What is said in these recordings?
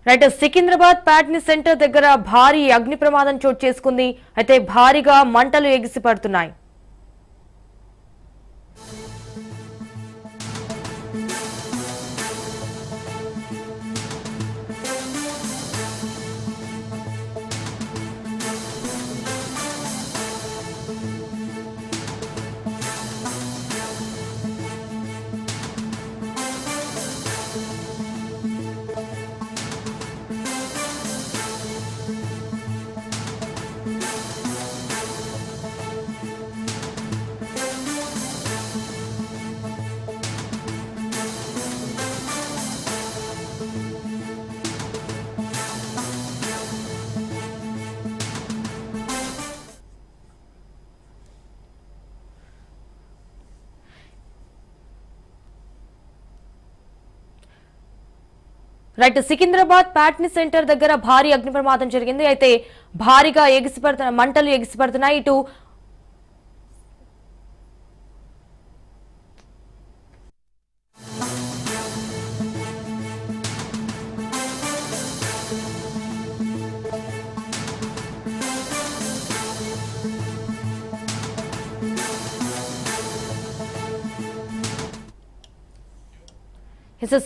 Right Secunderabad Patny centre దగ్గర భారీ అగ్ని ప్రమాదం చోటు చేసుకుంది. అయితే భారీగా మంటలు ఎగిసిపడుతున్నాయి. రైట్ సికింద్రాబాద్ ప్యాట్నీ సెంటర్ దగ్గర భారీ అగ్ని ప్రమాదం జరిగింది. అయితే భారీగా మంటలు ఎగిసిపడుతున్నాయి. ఇటు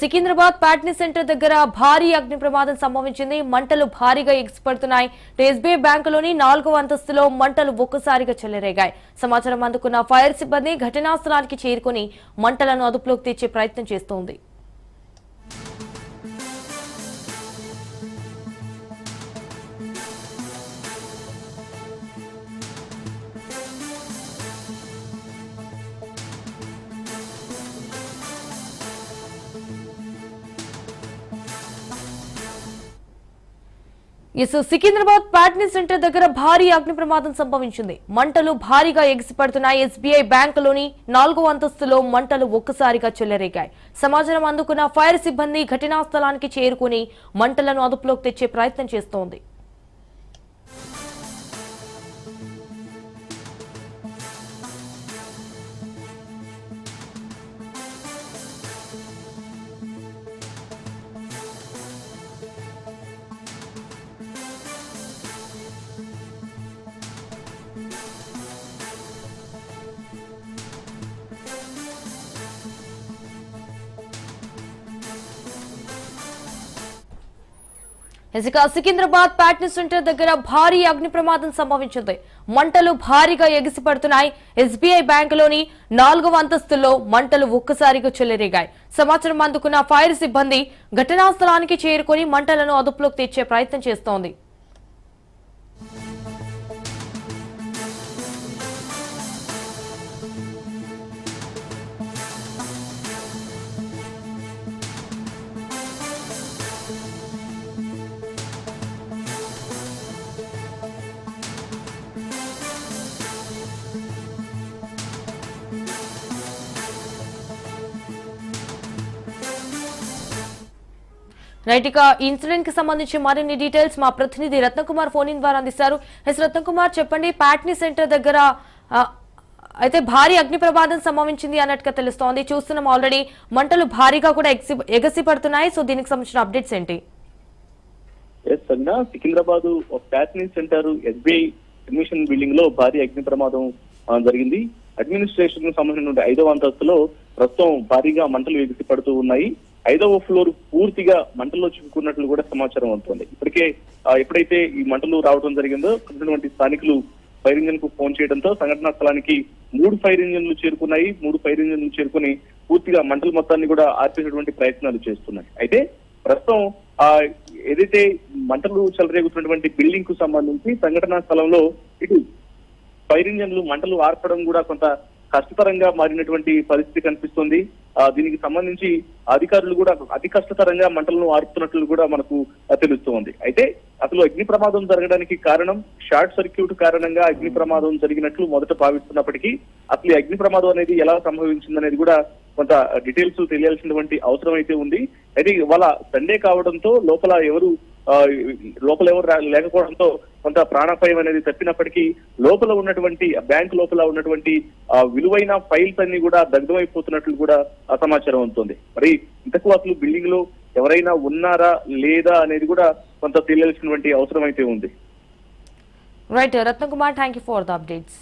సికింద్రాబాద్ ప్యాట్నీ సెంటర్ దగ్గర భారీ అగ్ని ప్రమాదం సంభవించింది. మంటలు భారీగా ఎగిసిపడుతున్నాయి. ఎస్బీఐ బ్యాంకులోని 4వ అంతస్తులో మంటలు ఒక్కసారిగా చెలరేగాయి. సమాచారం అందుకున్న ఫైర్ సిబ్బంది ఘటనా స్థలానికి చేరుకుని మంటలను అదుపులోకి తెచ్చే ప్రయత్నం చేస్తోంది. సికింద్రాబాద్ ప్యాట్నీ సెంటర్ దగ్గర భారీ అగ్ని ప్రమాదం సంభవించింది. మంటలు భారీగా ఎగిసిపడుతున్నాయి. ఎస్బీఐ బ్యాంకులోని 4వ అంతస్తులో మంటలు ఒక్కసారిగా చెలరేగాయి. సమాచారం అందుకున్న ఫైర్ సిబ్బంది ఘటనా స్థలానికి చేరుకుని మంటలను అదుపులోకి తెచ్చే ప్రయత్నం చేస్తోంది. సికింద్రాబాద్ ప్యాట్నీ సెంటర్ దగ్గర భారీ అగ్ని ప్రమాదం సంభవించింది. మంటలు భారీగా ఎగిసిపడుతున్నాయి. ఎస్బీఐ బ్యాంకులోని 4వ అంతస్తులో మంటలు ఒక్కసారిగా చెలరేగాయి. సమాచారం అందుకున్న ఫైర్ సిబ్బంది ఘటనా స్థలానికి చేరుకుని మంటలను అదుపులోకి తెచ్చే ప్రయత్నం చేస్తోంది. రైట్ ఇక ఇన్సిడెంట్ కి సంబంధించి మరిన్ని డీటెయిల్స్ మా ప్రతినిధి రత్నకుమార్ ఫోన్ ఇన్ ద్వారా అందిస్తారు. రత్నకుమార్ చెప్పండి, ప్యాట్నీ సెంటర్ దగ్గర అయితే భారీ అగ్ని ప్రమాదం సంభవించింది అన్నట్టుగా తెలుస్తోంది. చూస్తున్నాం ఆల్రెడీ మంటలు భారీగా కూడా ఎగసిపడుతున్నాయి. సో దీనికి సంబంధించిన అప్డేట్స్ ఏంటి? Secunderabad Patny centre SBI admission building లో భారీ అగ్ని ప్రమాదం జరిగింది. అడ్మినిస్ట్రేషన్ కు సంబంధించిన 5వ అంతస్తులో ప్రస్తుతం భారీగా మంటలు ఎగిసిపడుతూ ఉన్నాయి. 5వ ఫ్లోర్ పూర్తిగా మంటల్లో చిక్కుకున్నట్లు కూడా సమాచారం అవుతోంది. ఇప్పటికే ఎప్పుడైతే ఈ మంటలు రావడం జరిగిందో ఉన్నటువంటి స్థానికులు ఫైర్ ఇంజిన్ కు ఫోన్ చేయడంతో సంఘటనా స్థలానికి 3 ఫైర్ ఇంజిన్లు చేరుకున్నాయి. 3 ఫైర్ ఇంజిన్లు చేరుకుని పూర్తిగా మంటల మొత్తాన్ని కూడా ఆర్పేసేటువంటి ప్రయత్నాలు చేస్తున్నాయి. అయితే ప్రస్తుతం ఏదైతే మంటలు చెలరేగుతున్నటువంటి బిల్డింగ్ కు సంబంధించి సంఘటనా స్థలంలో ఇటు ఫైర్ ఇంజిన్లు మంటలు ఆర్పడం కూడా కొంత కష్టతరంగా మారినటువంటి పరిస్థితి కనిపిస్తుంది. దీనికి సంబంధించి అధికారులు కూడా అతి కష్టతరంగా మంటలను ఆర్పుతున్నట్లు కూడా మనకు తెలుస్తోంది. అయితే అసలు అగ్ని ప్రమాదం జరగడానికి కారణం షార్ట్ సర్క్యూట్ కారణంగా అగ్ని ప్రమాదం జరిగినట్లు మొదట భావిస్తున్నప్పటికీ అసలు ఈ అగ్ని ప్రమాదం అనేది ఎలా సంభవించిందనేది కూడా కొంత డీటెయిల్స్ తెలియాల్సినటువంటి అవసరం అయితే ఉంది. అయితే ఇవాళ సండే కావడంతో లోపల ఎవరు లేకపోవడంతో కొంత ప్రాణాపాయం అనేది తప్పినప్పటికీ లోపల ఉన్నటువంటి బ్యాంక్ లోపల ఉన్నటువంటి విలువైన ఫైల్స్ అన్ని కూడా దగ్ధమైపోతున్నట్లు కూడా సమాచారం అవుతుంది. మరి ఇంతకు అసలు బిల్డింగ్ లో ఎవరైనా ఉన్నారా లేదా అనేది కూడా కొంత తెలియాల్సినటువంటి అవసరం అయితే ఉంది. Right Ratnakumar, thank you for the updates.